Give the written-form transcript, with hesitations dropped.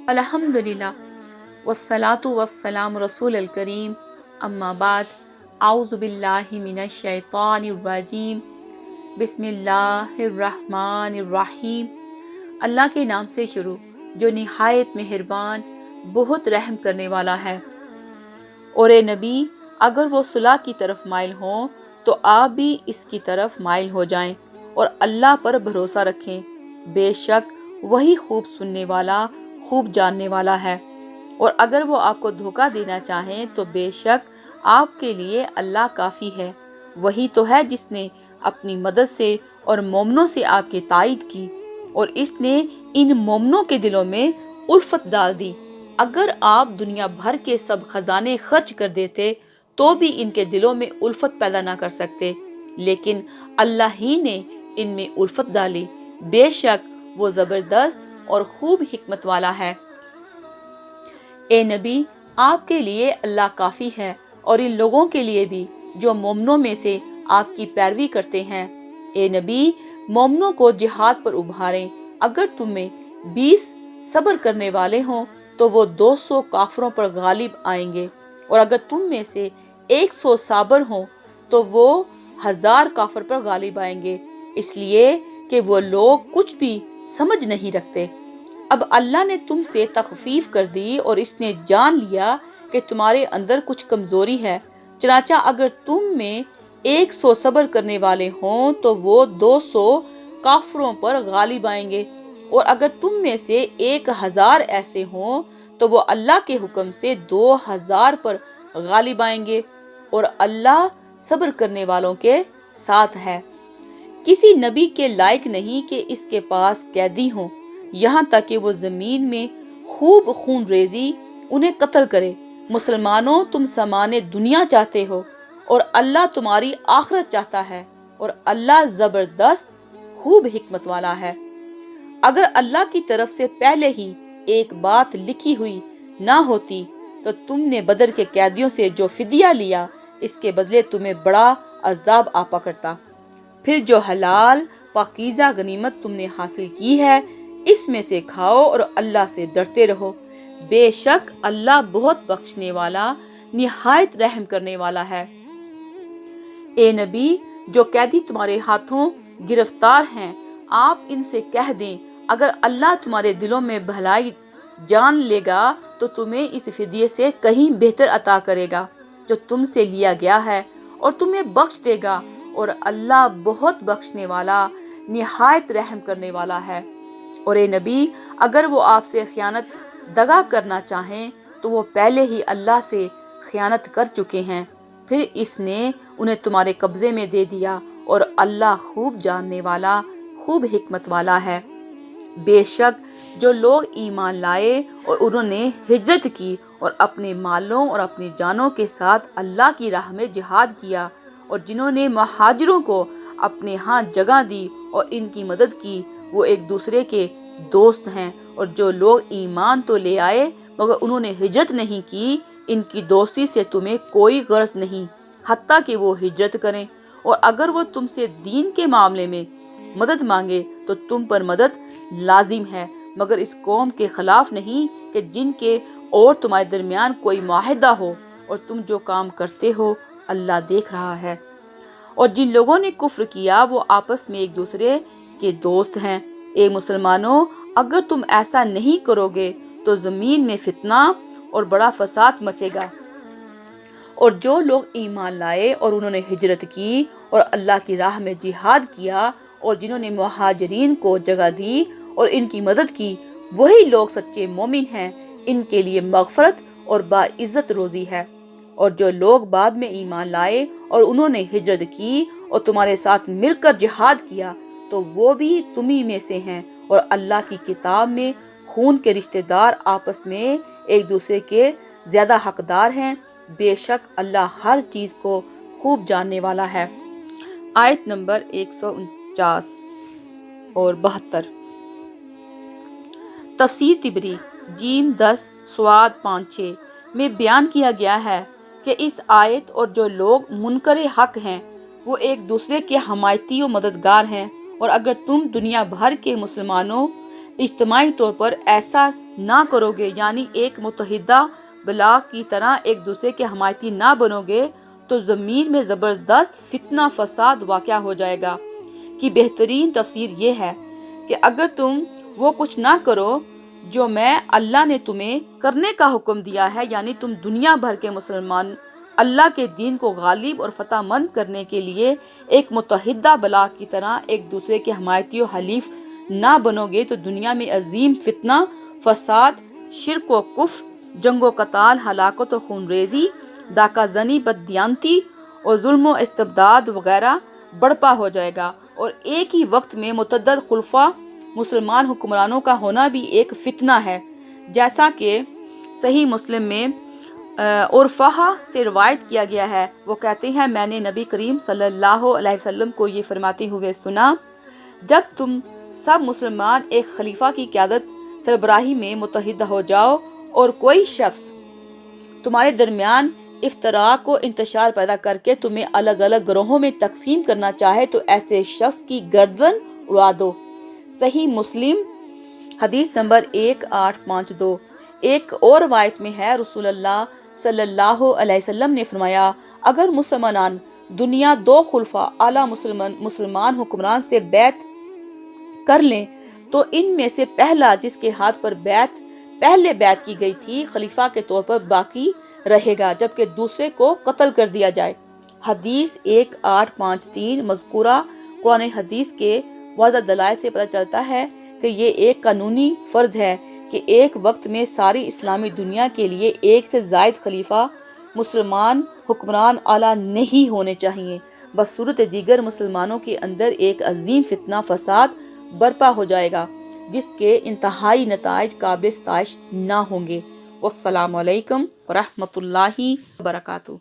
الحمدللہ والصلاة والسلام رسول الکریم، اما بعد، اعوذ باللہ من الشیطان الرجیم، بسم اللہ الرحمن الرحیم۔ اللہ کے نام سے شروع جو نہایت مہربان، بہت رحم کرنے والا ہے۔ اور اے نبی، اگر وہ صلح کی طرف مائل ہوں تو آپ بھی اس کی طرف مائل ہو جائیں اور اللہ پر بھروسہ رکھیں، بے شک وہی خوب سننے والا، خوب جاننے والا ہے۔ اور اگر وہ آپ کو دھوکہ دینا چاہیں تو بے شک آپ کے لیے اللہ کافی ہے۔ وہی تو ہے جس نے اپنی مدد سے اور مومنوں سے آپ کی تائید کی، اور اس نے ان مومنوں کے دلوں میں الفت ڈال دی۔ اگر آپ دنیا بھر کے سب خزانے خرچ کر دیتے تو بھی ان کے دلوں میں الفت پیدا نہ کر سکتے، لیکن اللہ ہی نے ان میں الفت ڈالی۔ بے شک وہ زبردست اور خوب حکمت والا ہے۔ اے نبی، آپ کے لیے اللہ کافی ہے، اور ان لوگوں کے لیے بھی جو مومنوں میں سے آپ کی پیروی کرتے ہیں۔ اے نبی، مومنوں کو جہاد پر ابھاریں۔ اگر تم میں 20 صبر کرنے والے ہوں تو وہ 200 کافروں پر غالب آئیں گے، اور اگر تم میں سے 100 صابر ہوں تو وہ 1000 کافر پر غالب آئیں گے، اس لیے کہ وہ لوگ کچھ بھی سمجھ نہیں رکھتے۔ اب اللہ نے تم سے تخفیف کر دی اور اس نے جان لیا کہ تمہارے اندر کچھ کمزوری ہے، چنانچہ اگر تم میں 100 صبر کرنے والے ہوں تو وہ 200 کافروں پر غالب آئیں گے، اور اگر تم میں سے 1000 ایسے ہوں تو وہ اللہ کے حکم سے 2000 پر غالب آئیں گے، اور اللہ صبر کرنے والوں کے ساتھ ہے۔ کسی نبی کے لائق نہیں کہ اس کے پاس قیدی ہوں، یہاں تک کہ وہ زمین میں خوب خون ریزی انہیں قتل کرے۔ مسلمانوں، تم سامان دنیا چاہتے ہو اور اللہ تمہاری آخرت چاہتا ہے، اور اللہ زبردست خوب حکمت والا ہے۔ اگر اللہ کی طرف سے پہلے ہی ایک بات لکھی ہوئی نہ ہوتی تو تم نے بدر کے قیدیوں سے جو فدیہ لیا اس کے بدلے تمہیں بڑا عذاب آ پکڑتا۔ پھر جو حلال پاکیزہ غنیمت تم نے حاصل کی ہے اس میں سے کھاؤ اور اللہ سے ڈرتے رہو، بے شک اللہ بہت بخشنے والا، نہایت رحم کرنے والا ہے۔ اے نبی، جو قیدی تمہارے ہاتھوں گرفتار ہیں آپ ان سے کہہ دیں، اگر اللہ تمہارے دلوں میں بھلائی جان لے گا تو تمہیں اس فدیے سے کہیں بہتر عطا کرے گا جو تم سے لیا گیا ہے، اور تمہیں بخش دے گا، اور اللہ بہت بخشنے والا، نہایت رحم کرنے والا ہے۔ اور اے نبی، اگر وہ آپ سے خیانت دغا کرنا چاہیں تو وہ پہلے ہی اللہ سے خیانت کر چکے ہیں، پھر اس نے انہیں تمہارے قبضے میں دے دیا، اور اللہ خوب جاننے والا، خوب حکمت والا ہے۔ بے شک جو لوگ ایمان لائے اور انہوں نے ہجرت کی اور اپنے مالوں اور اپنی جانوں کے ساتھ اللہ کی راہ میں جہاد کیا، اور جنہوں نے مہاجروں کو اپنے ہاں جگہ دی اور ان کی مدد کی، وہ ایک دوسرے کے دوست ہیں۔ اور جو لوگ ایمان تو لے آئے مگر انہوں نے ہجرت نہیں کی، ان کی دوستی سے تمہیں کوئی غرض نہیں حتیٰ کہ وہ ہجرت کریں، اور اگر وہ تم سے دین کے معاملے میں مدد مانگے تو تم پر مدد لازم ہے، مگر اس قوم کے خلاف نہیں کہ جن کے اور تمہارے درمیان کوئی معاہدہ ہو، اور تم جو کام کرتے ہو اللہ دیکھ رہا ہے۔ اور جن لوگوں نے کفر کیا وہ آپس میں ایک دوسرے کے دوست ہیں۔ اے مسلمانوں، اگر تم ایسا نہیں کرو گے تو زمین میں فتنہ اور بڑا فساد مچے گا۔ اور جو لوگ ایمان لائے اور انہوں نے ہجرت کی اور اللہ کی راہ میں جہاد کیا، اور جنہوں نے مہاجرین کو جگہ دی اور ان کی مدد کی، وہی لوگ سچے مومن ہیں، ان کے لیے مغفرت اور باعزت روزی ہے۔ اور جو لوگ بعد میں ایمان لائے اور انہوں نے ہجرت کی اور تمہارے ساتھ مل کر جہاد کیا تو وہ بھی تمہیں میں سے ہیں، اور اللہ کی کتاب میں خون کے رشتہ دار آپس میں ایک دوسرے کے زیادہ حقدار ہیں، بے شک اللہ ہر چیز کو خوب جاننے والا ہے۔ آیت نمبر 149 اور 72۔ تفسیر طبری جیم 10 ص 5-6 میں بیان کیا گیا ہے کہ اس آیت اور جو لوگ منکر حق ہیں وہ ایک دوسرے کے حمایتی و مددگار ہیں، اور اگر تم دنیا بھر کے مسلمانوں اجتماعی طور پر ایسا نہ کرو گے، یعنی ایک متحدہ بلاک کی طرح ایک دوسرے کے حمایتی نہ بنو گے، تو زمین میں زبردست فتنہ فساد واقع ہو جائے گا۔ کی بہترین تفسیر یہ ہے کہ اگر تم وہ کچھ نہ کرو جو میں اللہ نے تمہیں کرنے کا حکم دیا ہے، یعنی تم دنیا بھر کے مسلمان اللہ کے دین کو غالب اور فتح مند کرنے کے لیے ایک متحدہ بلاک کی طرح ایک دوسرے کے حمایتی و حلیف نہ بنو گے، تو دنیا میں عظیم فتنہ، فساد، شرک و کفر، جنگ و قتال، ہلاکت و خون ریزی، ڈاکہ زنی، بددیانتی اور ظلم و استبداد وغیرہ برپا ہو جائے گا۔ اور ایک ہی وقت میں متعدد خلفاء مسلمان حکمرانوں کا ہونا بھی ایک فتنہ ہے، جیسا کہ صحیح مسلم میں عرفہ سے روایت کیا گیا ہے۔ وہ کہتے ہیں، میں نے نبی کریم صلی اللہ علیہ وسلم کو یہ فرماتے ہوئے سنا، جب تم سب مسلمان ایک خلیفہ کی قیادت سربراہی میں متحد ہو جاؤ اور کوئی شخص تمہارے درمیان افتراق و انتشار پیدا کر کے تمہیں الگ الگ گروہوں میں تقسیم کرنا چاہے، تو ایسے شخص کی گردن اڑا دو۔ صحیح مسلم حدیث نمبر 1852۔ ایک اور روایت میں ہے، رسول اللہ صلی اللہ علیہ وسلم نے فرمایا، اگر مسلمان دنیا دو خلفاء اعلیٰ مسلمان حکمران سے بیعت کر لیں تو ان میں سے پہلا جس کے ہاتھ پر پہلے بیعت کی گئی تھی خلیفہ کے طور پر باقی رہے گا، جبکہ دوسرے کو قتل کر دیا جائے۔ حدیث 1853۔ مذکورہ قرآن حدیث کے واضح دلائل سے پتہ چلتا ہے کہ یہ ایک قانونی فرض ہے کہ ایک وقت میں ساری اسلامی دنیا کے لیے ایک سے زائد خلیفہ مسلمان حکمران اعلیٰ نہیں ہونے چاہیے، بصورت دیگر مسلمانوں کے اندر ایک عظیم فتنہ فساد برپا ہو جائے گا جس کے انتہائی نتائج قابل ستائش نہ ہوں گے۔ والسلام علیکم ورحمۃ اللہ وبرکاتہ۔